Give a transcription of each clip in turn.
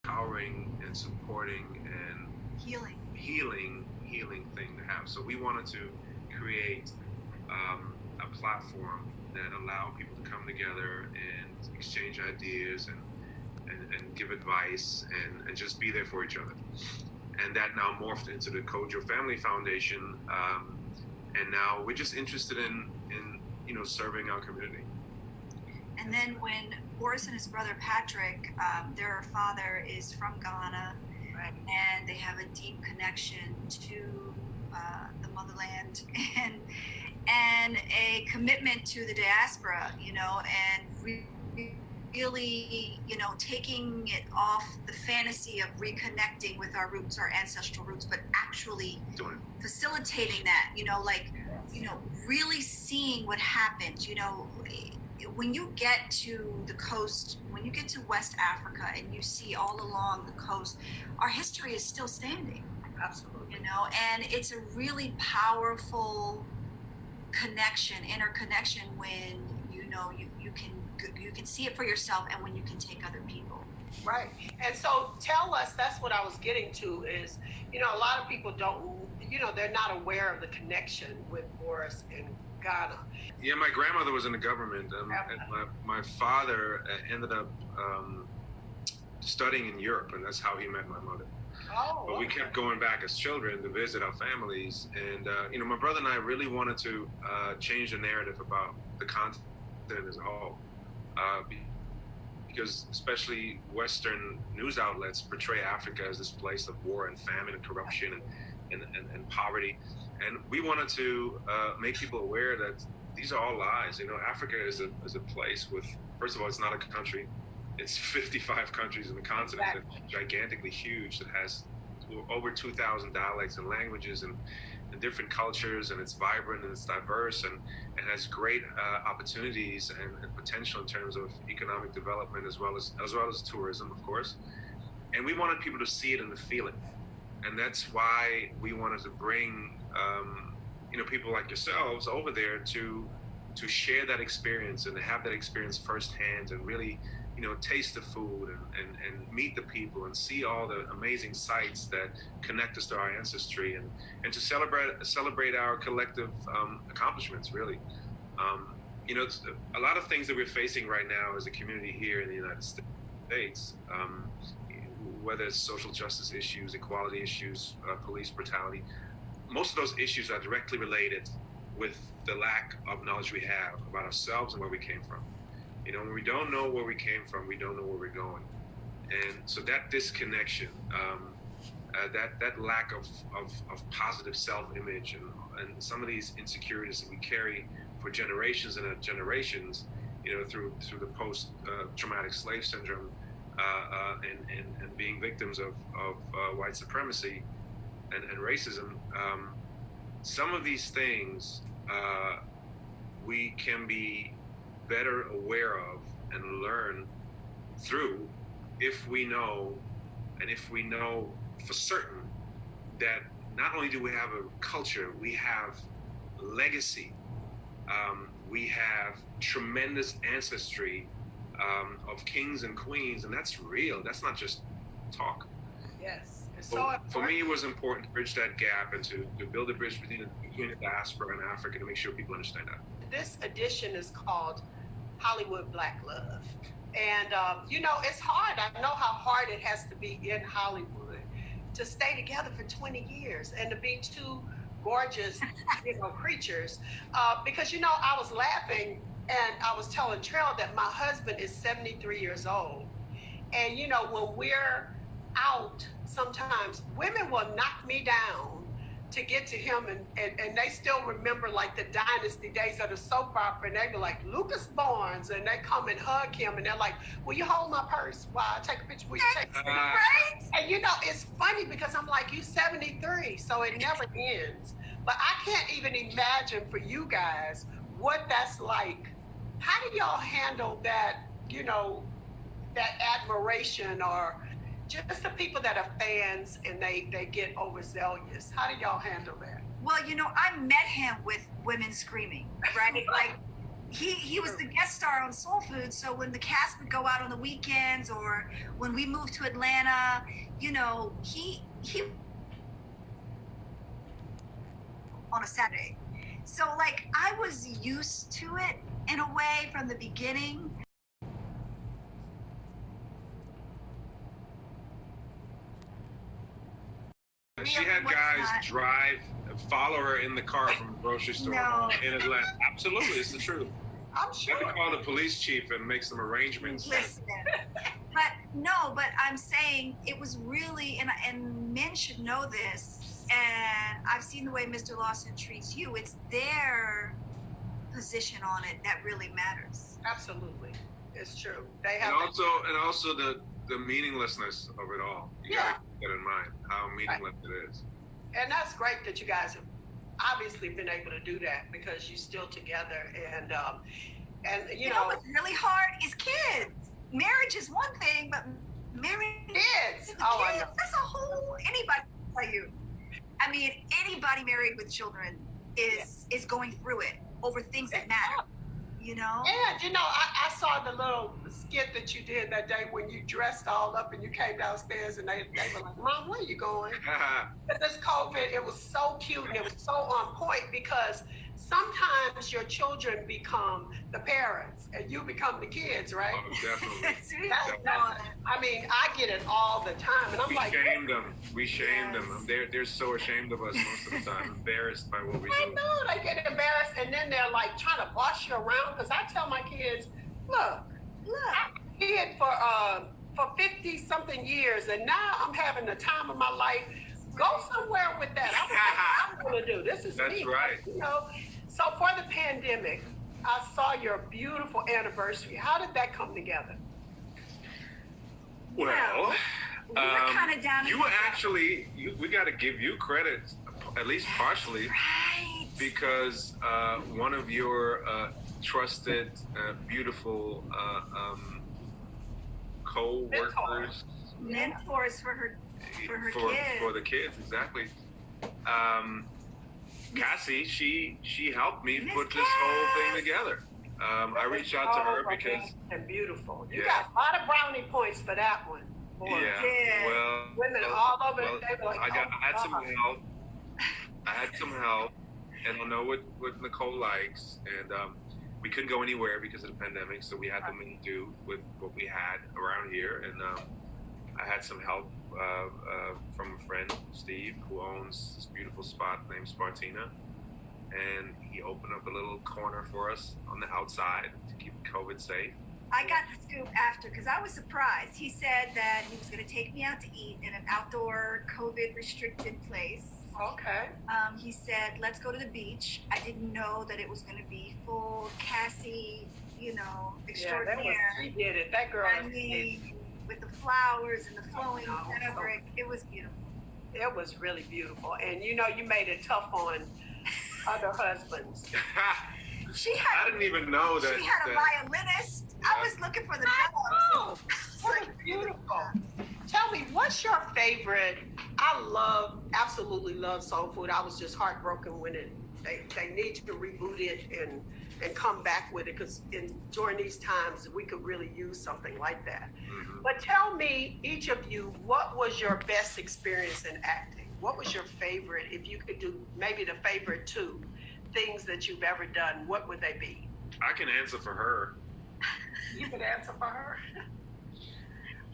empowering and supporting and healing thing to have. So we wanted to create a platform that allowed people to come together and exchange ideas and give advice and just be there for each other. And that now morphed into the Kojo Family Foundation. And now we're just interested in serving our community. And then when Boris and his brother Patrick, their father is from Ghana, right, and they have a deep connection to the motherland and a commitment to the diaspora, and really, taking it off the fantasy of reconnecting with our roots, our ancestral roots, but actually facilitating that, really seeing what happens, when you get to the coast, when you get to West Africa and you see all along the coast, our history is still standing. Absolutely. And it's a really powerful interconnection when you can see it for yourself and when you can take other people. Right. And so tell us, that's what I was getting to is, a lot of people don't, they're not aware of the connection with Boris and Ghana. Yeah, my grandmother was in the government, and my father ended up studying in Europe, and that's how he met my mother. Oh, but we kept going back as children to visit our families, and my brother and I really wanted to change the narrative about the continent as a whole, because especially Western news outlets portray Africa as this place of war and famine and corruption and poverty. And we wanted to make people aware that these are all lies. Africa is a place with, first of all, it's not a country. It's 55 countries in the continent. Exactly. It's gigantically huge. It has over 2,000 dialects and languages and different cultures, and it's vibrant and it's diverse and has great opportunities and potential in terms of economic development as well as tourism, of course. And we wanted people to see it and to feel it. And that's why we wanted to bring people like yourselves over there to share that experience and to have that experience firsthand and really taste the food and meet the people and see all the amazing sights that connect us to our ancestry and to celebrate our collective accomplishments, really. A lot of things that we're facing right now as a community here in the United States, whether it's social justice issues, equality issues, police brutality, most of those issues are directly related with the lack of knowledge we have about ourselves and where we came from. When we don't know where we came from, we don't know where we're going. And so that disconnection, that lack of positive self-image and some of these insecurities that we carry for generations and generations, through the post-traumatic slave syndrome, and being victims of white supremacy and racism, some of these things we can be better aware of and learn through if we know for certain that not only do we have a culture, we have legacy, we have tremendous ancestry of kings and queens, and that's real. That's not just talk. Yes. So for me, it was important to bridge that gap and to build a bridge between the diaspora and Africa to make sure people understand that. This edition is called Hollywood Black Love. And, it's hard. I know how hard it has to be in Hollywood to stay together for 20 years and to be two gorgeous, creatures. Because, I was laughing and I was telling Trell that my husband is 73 years old. And, when we're out, sometimes women will knock me down to get to him, and they still remember like the dynasty days of the soap opera, and they be like, Lucas Barnes, and they come and hug him, and they're like, will you hold my purse while I take a picture? Will you take a picture? Right? And it's funny because I'm like, you 73, so it never ends. But I can't even imagine for you guys what that's like. How do y'all handle that, that admiration, or just the people that are fans and they get overzealous? How do y'all handle that? Well, I met him with women screaming, right? Like he was the guest star on Soul Food. So when the cast would go out on the weekends, or when we moved to Atlanta, you know, he on a Saturday. So like I was used to it in a way from the beginning. She had guys follow her in the car from the grocery store in Atlanta. Absolutely, it's the truth. I'm sure. I can call the police chief and make some arrangements. Listen, but I'm saying it was really, and men should know this. And I've seen the way Mr. Lawson treats you. It's their position on it that really matters. Absolutely, it's true. They have. And also the meaninglessness of it all. You gotta keep that in mind, how meaningless it is. And that's great that you guys have obviously been able to do that because you're still together. And you know what's really hard is kids. Marriage is one thing, but marriage kids. I know. That's a whole, anybody can tell you. I mean, anybody married with children is going through it over things that matter. You know? And you know, I saw the little skit that you did that day when you dressed all up and you came downstairs and they were like, Mom, where are you going? This COVID, it was so cute and it was so on point because sometimes your children become the parents and you become the kids, right? Oh, definitely. I mean, I get it all the time, and I'm like, we shame them. They're so ashamed of us most of the time, embarrassed by what we do. I know, they get embarrassed, and then they're like trying to boss you around. Because I tell my kids, look, I'm a kid for 50 something years, and now I'm having the time of my life. Go somewhere with that. I'm gonna do. This is That's me. right. You know. So for the pandemic, I saw your beautiful anniversary. How did that come together? Well, we were kind of down. You actually, we got to give you credit, at least partially, right? Because one of your trusted, beautiful co-workers, mentors for her kids, for the kids, exactly. Cassie, she helped me put this whole thing together. I reached out to her because beautiful. You got a lot of brownie points for that one. Boy. Yeah. Well, women all over. They were like, I had some help. I had some help, and I know what Nicole likes, and we couldn't go anywhere because of the pandemic, so we had to make do with what we had around here, and I had some help from a friend, Steve, who owns this beautiful spot named Spartina, and he opened up a little corner for us on the outside to keep COVID safe. I got the scoop after because I was surprised. He said that he was going to take me out to eat in an outdoor COVID restricted place. Okay. He said, let's go to the beach. I didn't know that it was going to be full Cassie, you know, extraordinaire. Yeah, she did it. That girl. I mean, with the flowers and the flowing fabric, it was beautiful. It was really beautiful. And you know, you made it tough on other husbands. I didn't even know that. She had a violinist. I was looking for the drums. That was beautiful. Tell me, what's your favorite? I absolutely love Soul Food. I was just heartbroken when they need to reboot it and come back with it because during these times we could really use something like that. Mm-hmm. But tell me, each of you, what was your best experience in acting? What was your favorite? If you could do maybe the favorite two things that you've ever done, what would they be? I can answer for her. You can answer for her?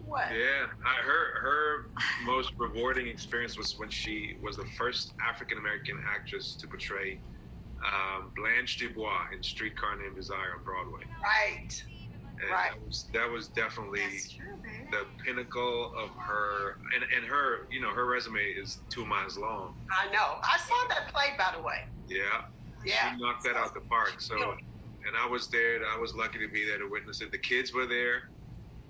What? Yeah, her most rewarding experience was when she was the first African-American actress to portray Blanche Dubois in Streetcar Named Desire on Broadway. Right. And right. That was definitely the pinnacle of her, and her, you know, her resume is 2 miles long. I know. I saw that play, by the way. Yeah. She knocked that out the park. So, and I was there. I was lucky to be there to witness it. The kids were there.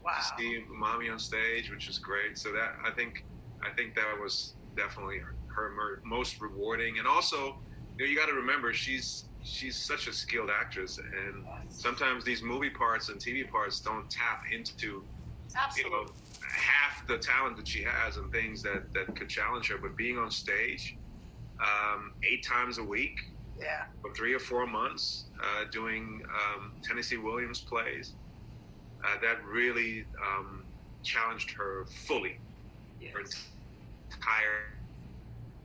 Wow. To see mommy on stage, which was great. So that I think that was definitely her most rewarding. And also, you know, you got to remember she's such a skilled actress, and sometimes these movie parts and TV parts don't tap into you know, half the talent that she has and things that could challenge her. But being on stage 8 times a week Yeah. for 3 or 4 months doing Tennessee Williams plays. That really challenged her fully. Yes. Her entire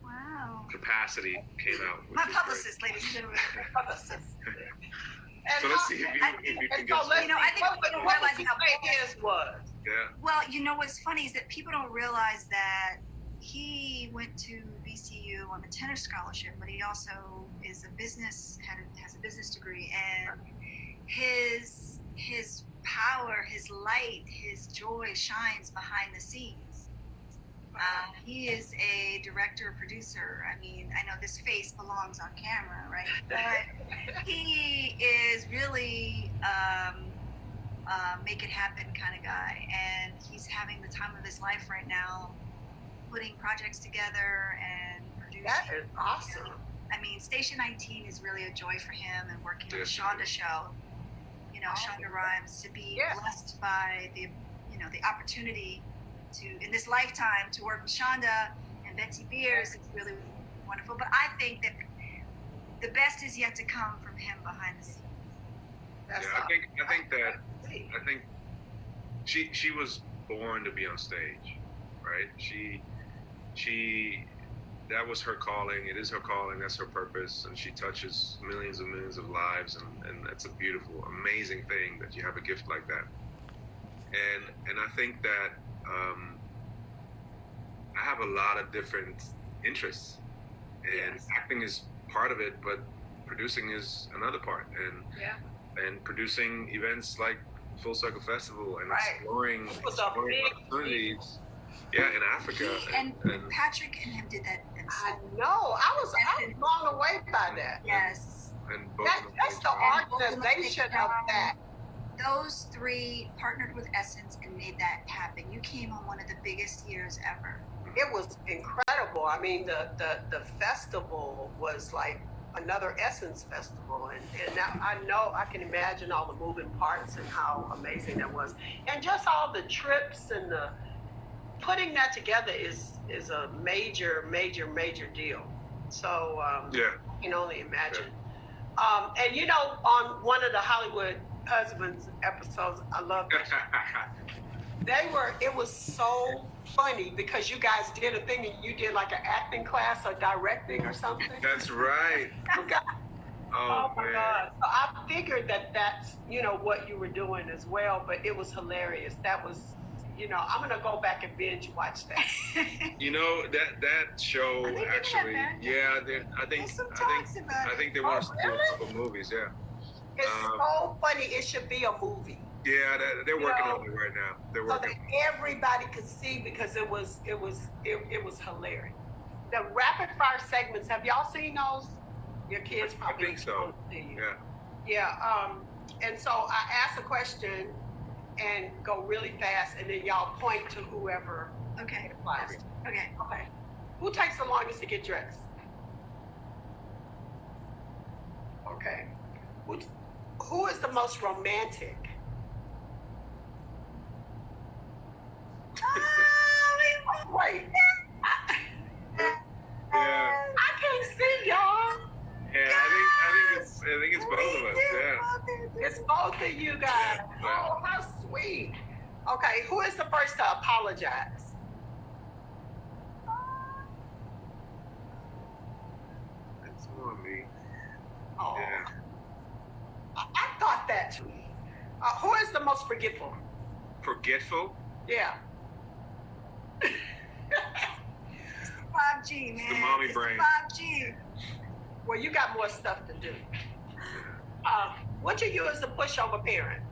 Wow. capacity came out. My publicist, ladies and gentlemen. And So let's see if you can get. so let's You know, I think what people would realize you how say his was? Yeah. Well, you know what's funny is that people don't realize that he went to VCU on a tennis scholarship, but he also is has a business degree, and his power, his light, his joy shines behind the scenes. He is a director, producer. I mean, I know this face belongs on camera, right? But he is really make it happen kind of guy, and he's having the time of his life right now, putting projects together and producing. That is awesome. I mean, Station 19 is really a joy for him, and working with Yes, it Shonda is. Show. You know, Shonda Rhimes, to be Yes. blessed by the opportunity to, in this lifetime, to work with Shonda and Betsy Beers is really wonderful. But I think that the best is yet to come from him behind the scenes. That's Yeah, I think she was born to be on stage, right? She that was her calling. It is her calling. That's her purpose, and she touches millions and millions of lives, and that's a beautiful, amazing thing that you have a gift like that. And I think that I have a lot of different interests, and Yes. acting is part of it, but producing is another part, and producing events like Full Circle Festival and Right. exploring It was a big opportunities. Yeah, in Africa. And Patrick and him did that I themselves. know. I was blown away by that. Yes. and both That's the organization of that. Those three partnered with Essence and made that happen. You came on one of the biggest years ever. It was incredible. I mean, the festival was like another Essence festival, and now I can imagine all the moving parts and how amazing that was, and just all the trips and the putting that together is a major deal. So Yeah. I can only imagine. And you know, on one of the Hollywood Husbands episodes, I love that. It was so funny because you guys did a thing and you did like an acting class or directing or something. That's right. Oh my man. God. So I figured that's, what you were doing as well, but it was hilarious. That was, I'm going to go back and binge watch that. You know that show Are they doing actually. that back? Yeah, I think There's some talks about I think they Oh, want us to do really? a couple movies. Yeah. It's so funny. It should be a movie. Yeah, they're working You know, on it right now. They're So that working. everybody could see because it was hilarious. The rapid fire segments, have y'all seen those? Your kids probably think so. don't see you. Yeah. Yeah. And so I ask a question and go really fast, and then y'all point to whoever Okay. applies. Okay. Okay. Who takes the longest to get dressed? Okay. Who is the most romantic? Wait. Yeah. I can't see y'all. Yeah, I think it's both of us. Yeah. It's both of you guys. Oh, how sweet. Okay, who is the first to apologize? It's more me. Oh, Yeah. I thought that too. Who is the most forgetful? Forgetful. Yeah. 5G, man. The mommy It's brain. 5G. Well, you got more stuff to do. Which of you is the pushover parent?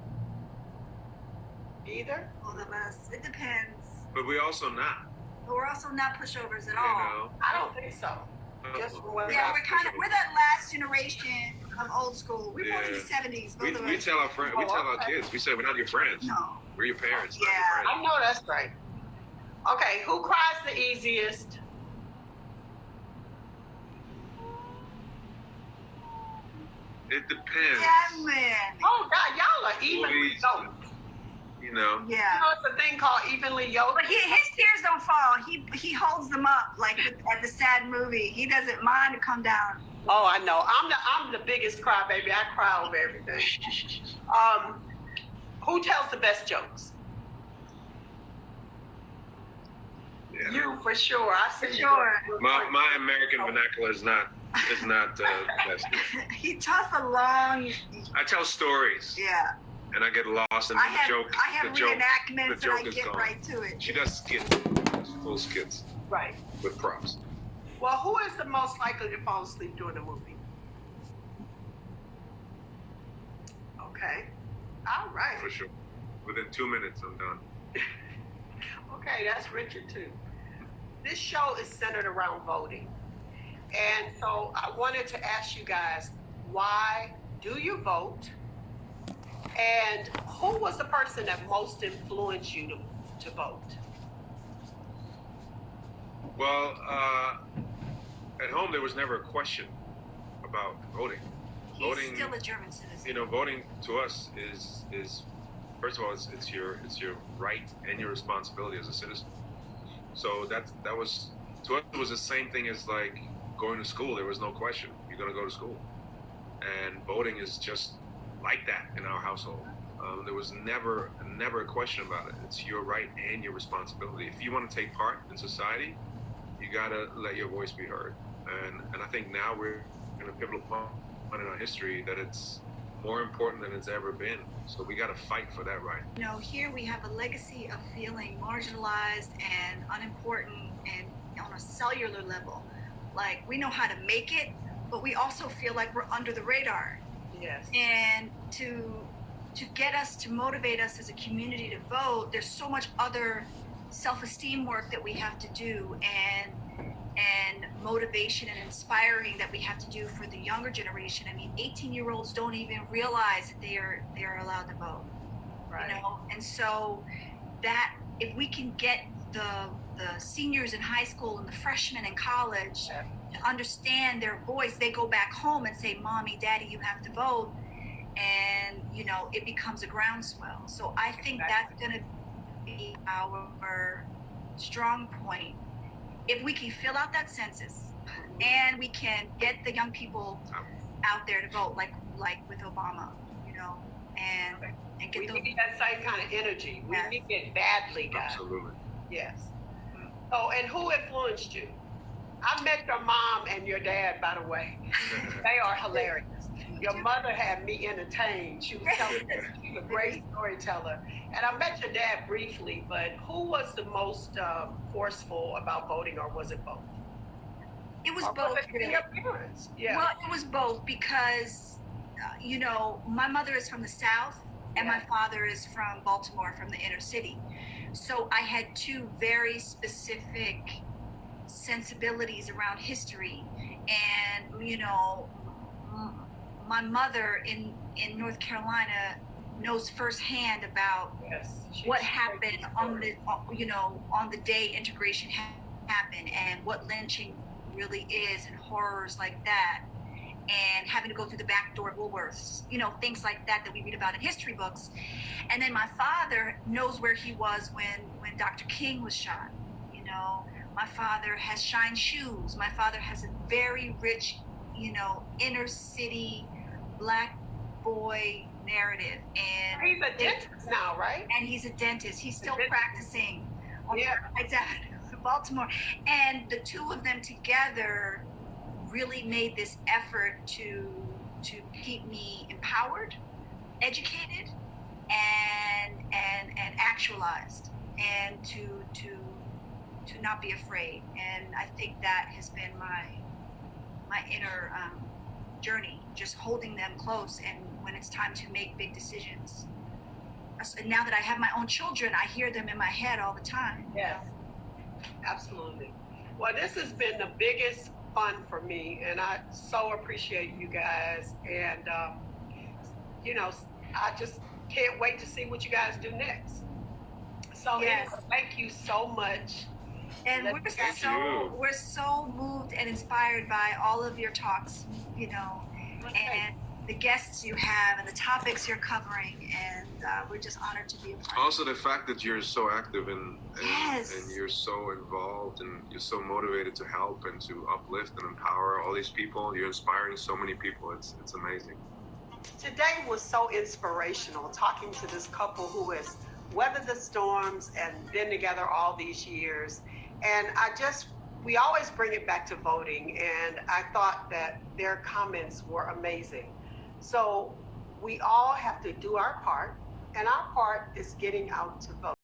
Either? Both of us. It depends. But we also not. But we're also not pushovers at You all. know. I don't think so. Just whether Yeah, I- we're that last generation of old school. We're born in the Yeah. 70s, both of We us. tell our friends. We Oh, tell our okay. kids. We say we're not your friends. No. We're your parents. Yeah. Not your friends. I know that's right. Okay, who cries the easiest? It depends. Yeah, man. Oh God, y'all are evenly Movies, yoked. You know. You Yeah. know, it's a thing called evenly yoked. But his tears don't fall. He holds them up like at the sad movie. He doesn't mind to come down. Oh, I know. I'm the biggest crybaby. I cry over everything. Who tells the best jokes? Yeah. You for sure. I see. For sure. My American vernacular is not the best. He tells a long, I tell stories, yeah. and I get lost in I the have joke. reenactments the joke and I is get gone. right to it. She does skits, full skits Right. with props. Well, who is the most likely to fall asleep during a movie? Okay. All right. For sure. Within 2 minutes, I'm done. Okay, that's Richard too. This show is centered around voting. And so I wanted to ask you guys, why do you vote? And who was the person that most influenced you to vote? Well, at home there was never a question about voting. He's Voting, still a German citizen. voting to us is first of all it's your right and your responsibility as a citizen. So that was to us it was the same thing as like going to school. There was no question. You're going to go to school, and voting is just like that in our household. There was never a question about it. It's your right and your responsibility. If you want to take part in society, you got to let your voice be heard. And I think now we're in a pivotal point in our history that it's more important than it's ever been. So we got to fight for that right. Here we have a legacy of feeling marginalized and unimportant and on a cellular level. Like we know how to make it, but we also feel like we're under the radar. Yes. And to get us, to motivate us as a community to vote, there's so much other self-esteem work that we have to do and motivation and inspiring that we have to do for the younger generation. I mean, 18-year-olds don't even realize that they are allowed to vote. Right. And so that if we can get the seniors in high school and the freshmen in college to understand their voice, they go back home and say, Mommy, Daddy, you have to vote. And, it becomes a groundswell. So I think that's going to be our strong point. If we can fill out that census and we can get the young people out there to vote, like with Obama, and get we those. need that same kind of energy. We Yes. need it badly, guys. Absolutely. Yes. Oh, and who influenced you? I met your mom and your dad, by the way. They are hilarious. Your mother had me entertained. She was telling us, she's a great storyteller. And I met your dad briefly, but who was the most forceful about voting, or was it both? It was Or both. was it Really. your parents? Yeah. Well, it was both because, my mother is from the South and my father is from Baltimore, from the inner city. So I had two very specific sensibilities around history. And, my mother in North Carolina knows firsthand about what happened on the day integration happened and what lynching really is and horrors like that, and having to go through the back door at Woolworths, things like that we read about in history books. And then my father knows where he was when Dr. King was shot. My father has shined shoes. My father has a very rich, inner city Black boy narrative. And he's a dentist now, right? And he's a dentist. He's still practicing on Yeah. Paradise Avenue, Baltimore. And the two of them together really made this effort to keep me empowered, educated, and actualized, and to not be afraid. And I think that has been my inner journey, just holding them close. And when it's time to make big decisions, now that I have my own children, I hear them in my head all the time. Yes, absolutely. Well, this has been the biggest fun for me, and I so appreciate you guys. And I just can't wait to see what you guys do next. So Yes. anyway, thank you so much. And Thank we're so moved and inspired by all of your talks, Okay. and the guests you have and the topics you're covering, and we're just honored to be a part. Also, the fact that you're so active and Yes. you're so involved and you're so motivated to help and to uplift and empower all these people. You're inspiring so many people. It's amazing. Today was so inspirational, talking to this couple who has weathered the storms and been together all these years. And we always bring it back to voting, and I thought that their comments were amazing. So we all have to do our part, and our part is getting out to vote.